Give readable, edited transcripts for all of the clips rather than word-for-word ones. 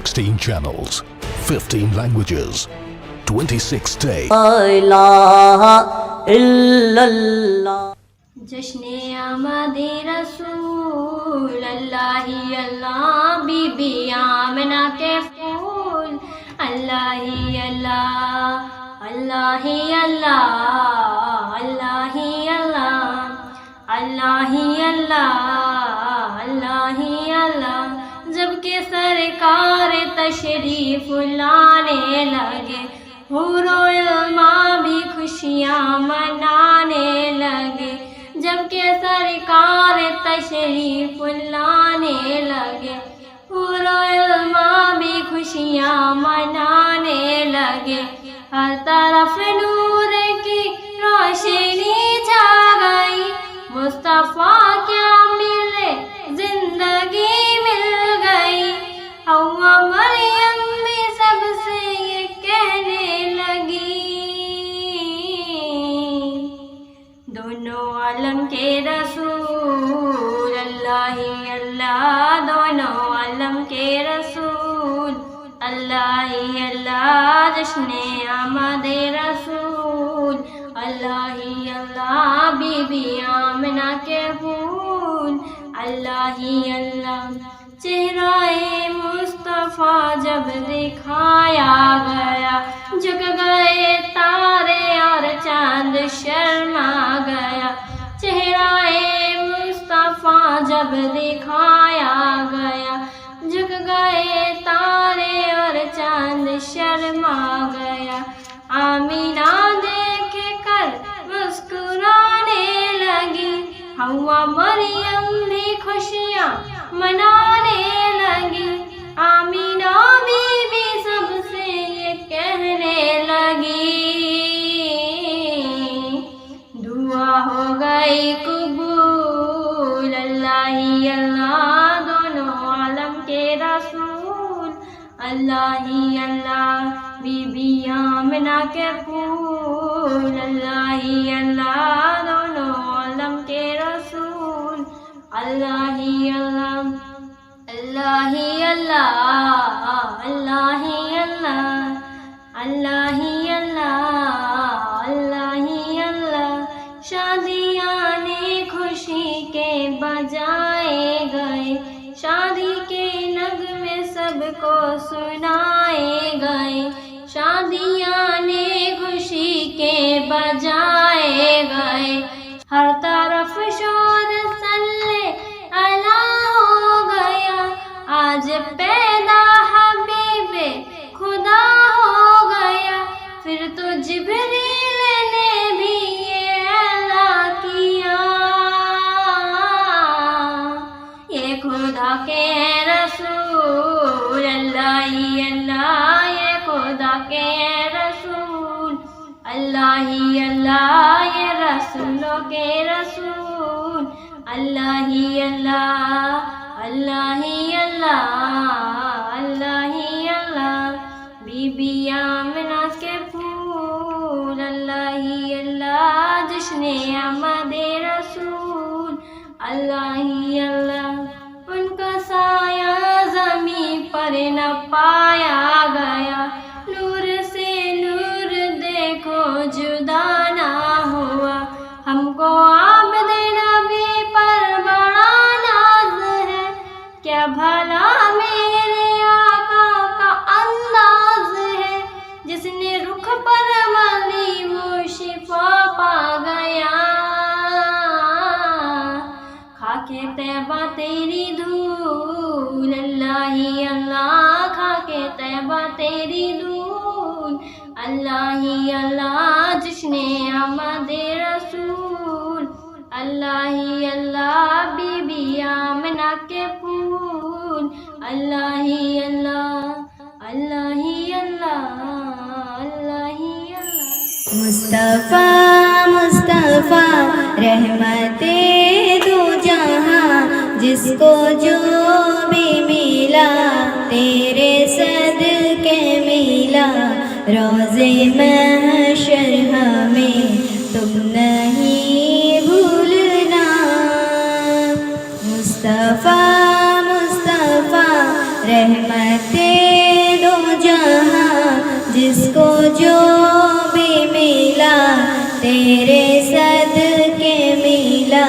16 channels, 15 languages, 26 states. La ilaha illallah. جشن آمد رسول اللہ ہی اللہ، بی بی آمنہ کے پھول اللہ ہی اللہ، اللہ ہی اللہ، اللہ ہی اللہ، اللہ ہی اللہ، اللہ ہی اللہ۔ جب کہ سرکار تشریف لانے لگے، حور و علماء بھی خوشیاں منانے لگے۔ جب کہ سرکار تشریف لانے لگے، حور و علماء بھی خوشیاں منانے لگے۔ ہر طرف نور کی روشنی چھا گئی، مصطفیٰ کیا ملے زندگی مل گئی۔ حوا مریم بھی سب سے یہ کہنے لگی، دونوں عالم کے رسول اللہ ہی اللہ، دونوں عالم کے رسول اللہ ہی اللہ۔ جشن آمد رسول اللہ ہی اللہ، بی بی آمنہ کے پھول اللہ ہی اللہ۔ چہرہ مصطفیٰ جب دکھایا گیا، جھک گئے تارے اور چاند شرما گیا۔ چہرہ مصطفیٰ جب دکھایا گیا، جھک گئے تارے اور چاند شرما گیا۔ آمینہ دیکھ کر مسکرانے لگی، حوا مریم بھی خوشیاں منانے لگی۔ آمینہ بی بی سب سے یہ کہنے لگی، دعا ہو گئی قبول اللہ ہی اللہ، دونوں عالم کے رسول اللہ ہی اللہ۔ بی بی آمنہ کے پھول اللہ ہی اللہ، دونوں عالم کے رسول اللہ ہی اللہ، اللہ ہی اللہ، اللہ ہی اللہ، اللہ ہی اللہ، اللہ ہی اللہ۔ شادیانے خوشی کے بجائے گئے، شادی کے نغمے سب کو سنائے گئے۔ شادیانے خوشی کے بجائے گئے، ہر طرف شور صلی اللہ ہو گیا۔ آج پیدا حبیب خدا ہو گیا، پھر تو جبریل نے بھی یہ اعلان کیا، یہ خدا کے رسول اللہ ہی اللہ، یہ خدا کے رسول اللہ ہی اللہ، یہ رسولوں کے رسول اللہ ہی اللہ، اللہ ہی اللہ، اللہ ہی اللہ۔ بی بی آمنہ کے پھول اللہ ہی اللہ، جشن آمد رسول اللہ ہی اللہ۔ ان کا سایہ زمین پر نہ پایا گیا، نور سے نور دیکھو جدا نہ ہوا۔ ہم کو عابد نبی پر بڑا ناز ہے، کیا بھلا میرے آقا کا انداز ہے۔ جس نے رخ پر ملی وہ شفا پا گیا، خاکِ طیبہ تیری دھول اللہ ہی اللہ، خاکِ طیبہ تیری دھول اللہ ہی اللہ۔ جشن آمد رسول اللہ ہی اللہ، بی بی آمنہ کے پھول اللہ ہی اللہ، اللہ ہی اللہ، اللہ ہی اللہ۔ مصطفیٰ مصطفیٰ رحمت دو جہاں، جس کو جو بھی ملا تیرے صدقے ملا۔ روزے محشر ہمیں تم نہیں بھولنا، مصطفیٰ مصطفیٰ رحمت دو جہاں جس کو جو بھی ملا تیرے صدقے ملا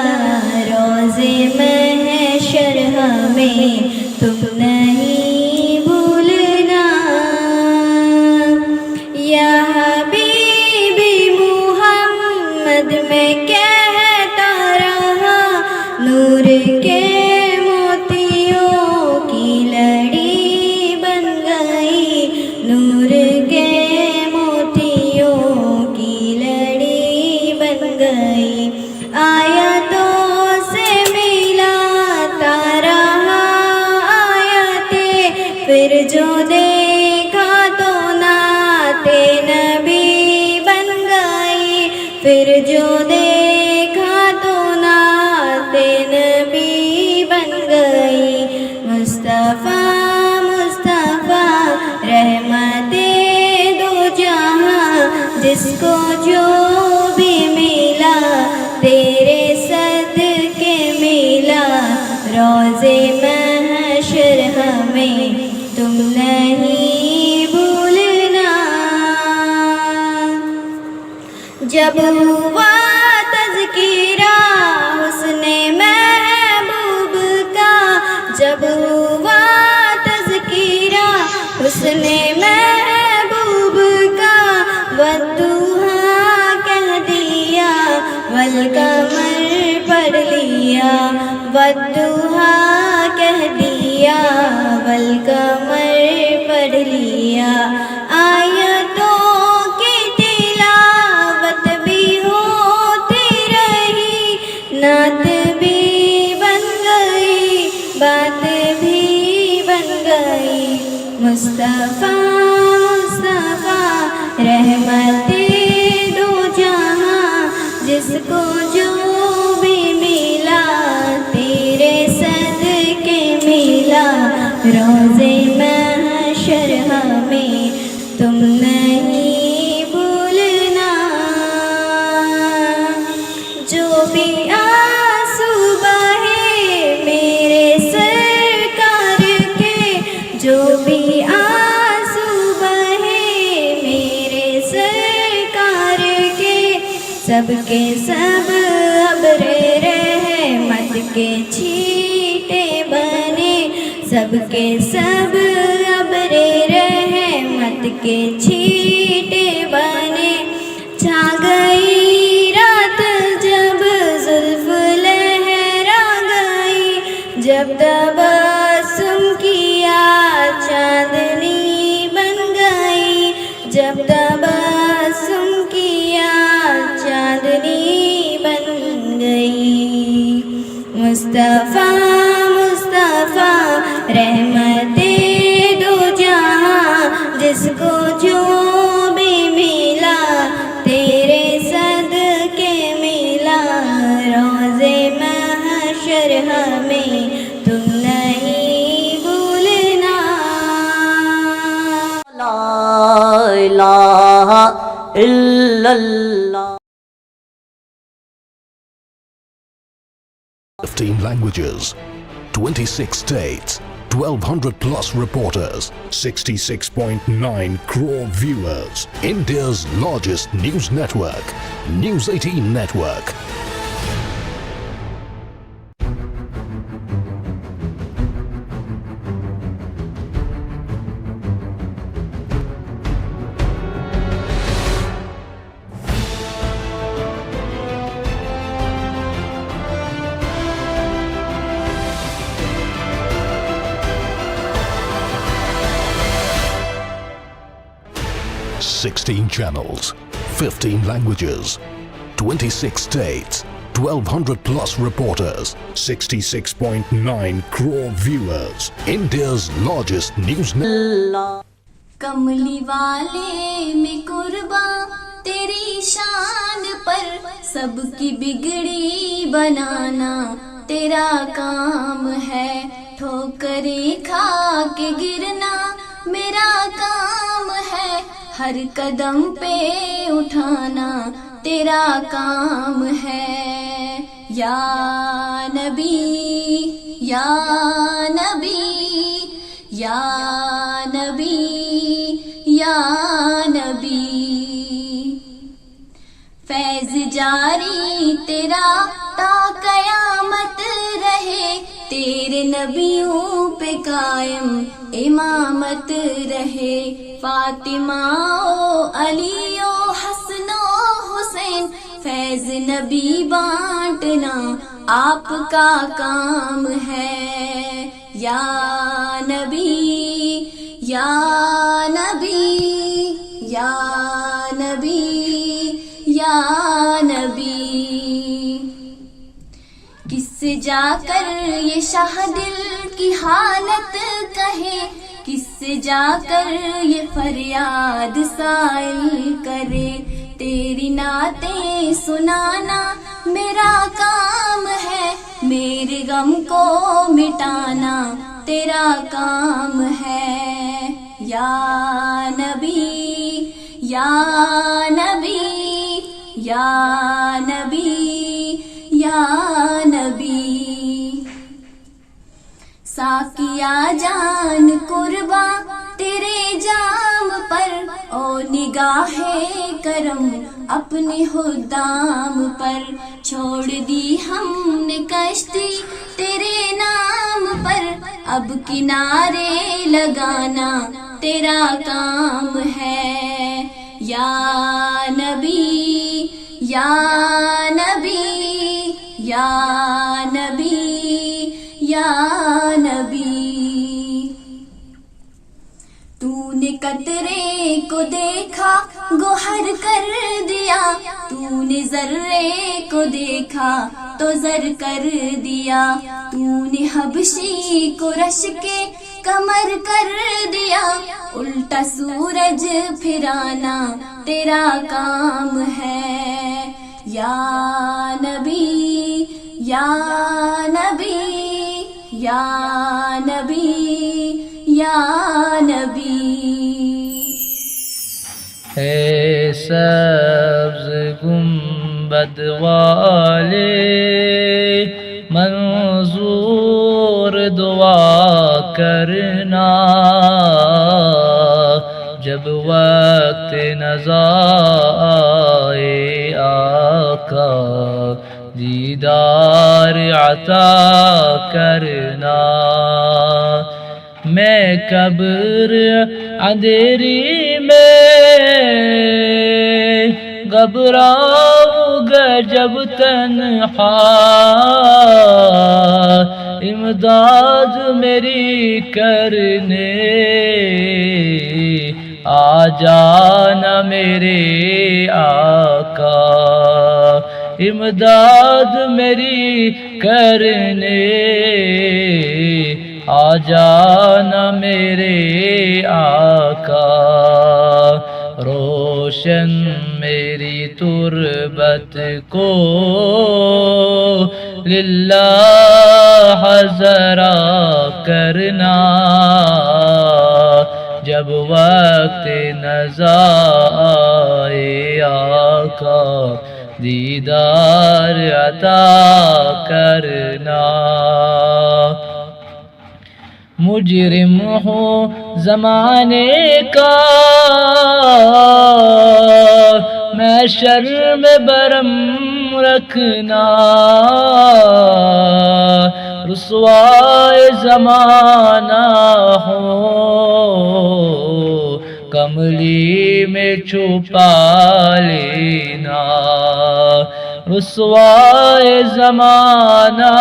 روزے محشر ہمیں تم نہیں بھولنا یا حبیبی محمد میں کہتا رہا نور کے موتیوں کی لڑی بن گئی نور کے موتیوں کی لڑی بن گئی آیتوں سے ملاتا رہا آیتیں پھر جو دیکھا تو نعت نبی بن گئی پھر جو دیکھا تو نعت نبی بن گئی مصطفیٰ مصطفیٰ رحمت دو جہاں جس کو جو بھی ملا تیرے صدقے ملا روزے محشر ہمیں تم نہیں بھولنا جب ہوا تذکرہ حسن محبوب کا جب ہوا تذکرہ حسن محبوب کا والضحیٰ کہہ دیا والقمر پڑھ لیا والضحیٰ کہہ دیا والقمر پڑھ لیا آیتوں کی تلاوت بھی ہوتی رہی نعت بھی بن گئی بات بھی بن گئی مصطفیٰ مصطفیٰ رحمت دو جہاں جس کو جو بھی ملا تیرے صدقے ملا روزے محشر ہمیں تم نہیں بھولنا جو بھی آنسو بہے میرے سرکار کے جو بھی آنسو بہے میرے سرکار کے سب کے سب ابر رحمت کے چھیٹے بنے سب کے سب ابر رحمت کے چھیٹے بنے چھا گئی رات جب زلف لہرا گئی جب تبسم کیا چاندنی بن گئی جب تبسم کیا چاندنی بن گئی مصطفیٰ مصطفیٰ رحمت دو جہاں جس کو جو بھی ملا تیرے صدقے ملا روزے محشر ہمیں تم نہیں بھولنا لا الہ الا اللہ 15 languages, 26 states, 1200 plus reporters, 66.9 crore viewers. India's largest news network, News 18 Network. Sixteen channels, 15 languages, 26 states, 1200 plus reporters, 66.9 crore viewers. India's largest news network. کملی والے میں قرباں تیری شان پر سب کی بگڑی بنانا تیرا کام ہے ٹھوکریں کھا کے گرنا میرا کام ہے ہر قدم پہ اٹھانا تیرا کام ہے یا نبی یا نبی یا نبی یا نبی. فیض جاری تیرا تا قیامت رہے، تیرے نبیوں پہ قائم امامت رہے. فاطمہ و علی و حسن و حسین، فیض نبی بانٹنا آپ کا کام ہے. یا نبی یا نبی یا نبی یا نبی. کس سے جا کر یہ شاہ دل کی حالت کہے، کس سے جا کر یہ فریاد سائل کرے. تیری نعتیں سنانا میرا کام ہے، میرے غم کو مٹانا تیرا کام ہے. یا نبی یا نبی یا نبی یا نبی. ساقیا جان قرباں تیرے جام پر، او نگاہ کرم اپنے خدام پر. چھوڑ دی ہم نے کشتی تیرے نام پر، اب کنارے لگانا تیرا کام ہے. یا نبی یا نبی یا نبی یا نبی. تو نے قطرے کو دیکھا گوہر کر دیا، تو نے ذرے کو دیکھا تو زر کر دیا. تو نے حبشی کو رش کے کمر کر دیا، الٹا سورج پھرانا تیرا کام ہے. یا نبی یا نبی یا نبی یا نبی. اے سبز گنبد والے منظور دعا کرنا، جب وقت نزا آئے آقا دیدار عطا کرنا. میں قبر اندھیری میں گھبراؤں گا جب تنہا، امداد میری کرنے آ جانا میرے آقا. امداد میری کرنے آ جانا میرے آقا. روشن میری تربت کو للہ ذرا کرنا، جب وقت نزا آئے آقا دیدار عطا کرنا. مجرم ہوں زمانے کا میں شرم برم رکھنا، رسوائے زمانہ ہو کملی میں چھپا لینا، رسوائے زمانہ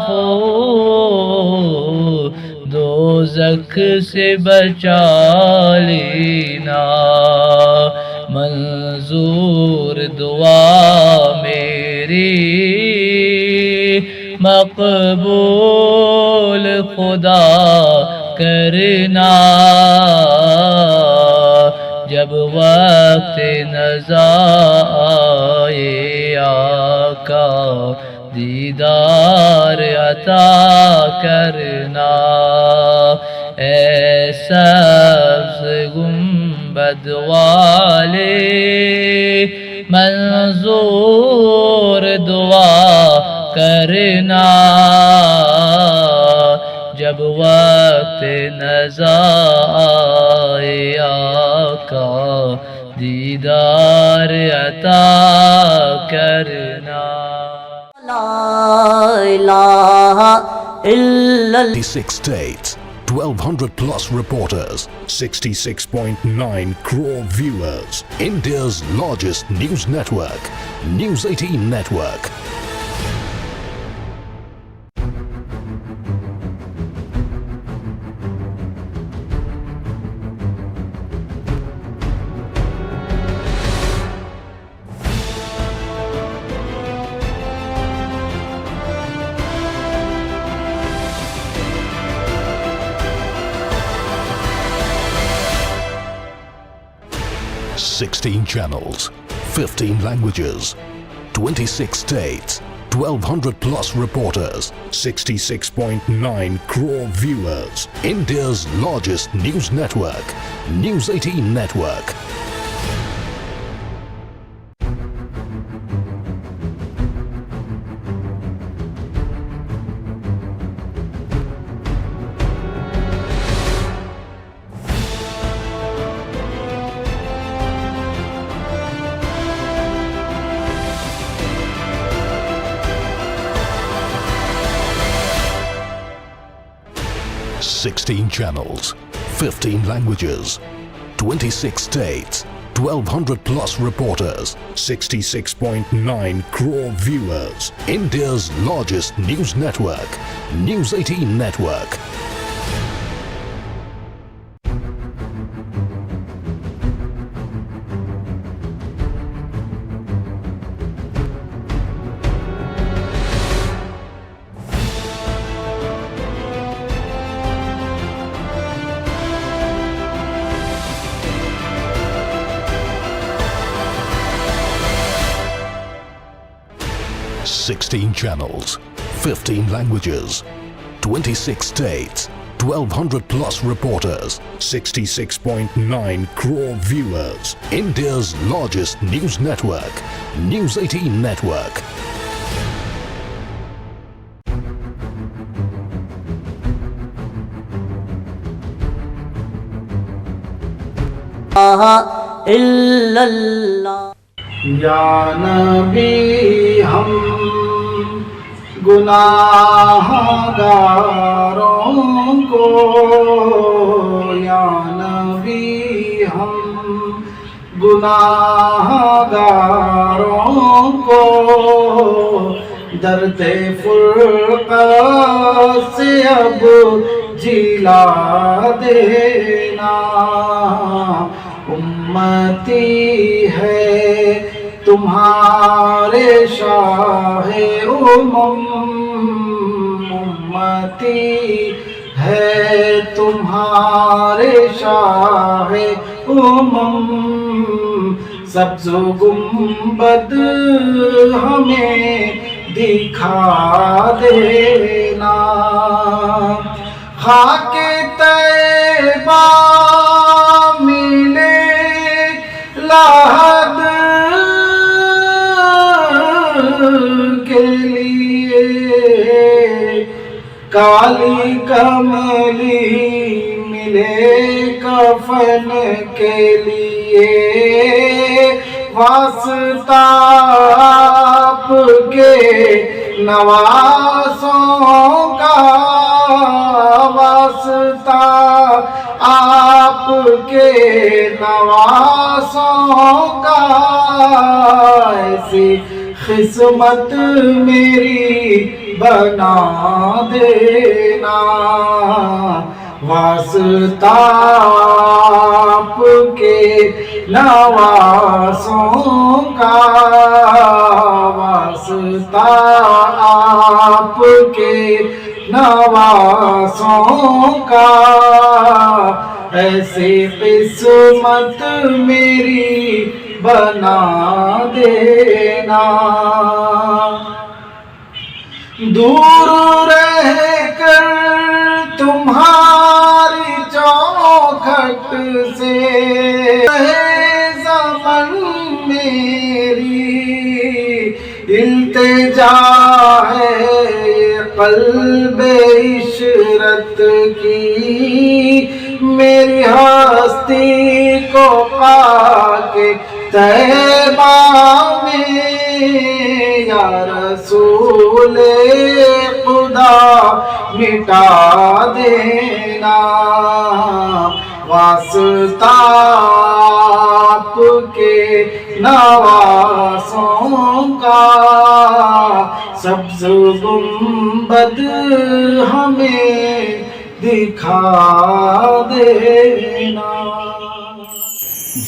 ہو دوزخ سے بچا لینا. منظور دعا میری مقبول خدا کرنا، جب وقت نزا آئے آقا دیدار عطا کرنا. اے سبز گنبد والے منظور دعا کرنا، جب وقت نزا عطا کرنا. لا الہ الا اللہ. 26 states, 1200 plus reporters, 66.9 crore viewers. India's largest news network, News 18 Network. Sixteen channels, 15 languages, 26 states, 1200 plus reporters, 66.9 crore viewers. India's largest news network, News 18 Network. Sixteen channels, 15 languages, 26 states, 1200 plus reporters, 66.9 crore viewers. India's largest news network, News 18 Network. Sixteen channels, 15 languages, 26 states, 1200 plus reporters, 66.9 crore viewers. India's largest news network, News 18 Network. الا اللہ. یا نبی ہم گناہگاروں کو، یا نبی ہم گناہگاروں کو درد فرقت سے اب جلا دینا. امتی ہے تمہارے شاہ امتی ہے تمہارے شاہ سبز گنبد ہمیں دکھا دینا. خاک طیبہ ملے لحد کے لیے، کالی کملی ملے کفن کے لیے. واسطہ آپ کے نوازوں کا، واسطہ آپ کے نوازوں کا، ایسی قسمت میری بنا دینا. واسطہ آپ کے نوازوں کا، واسطہ آپ کے نوازوں کا، ایسی قسمت میری بنا دینا. دور رہ کر تمہاری چوکھٹ سے زمن میری التجا ہے قلب عشرت کی. میری ہستی کو پا کے طیبہ خدا مٹا دینا واسطہ آپ کے نواسوں کا سبز گنبد ہمیں دکھا دینا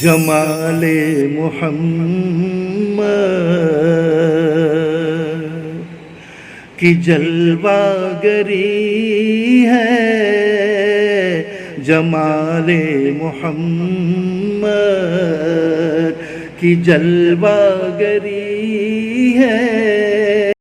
جمال محمد کی جلوہ گری ہے جمال محمد کی جلوہ گری ہے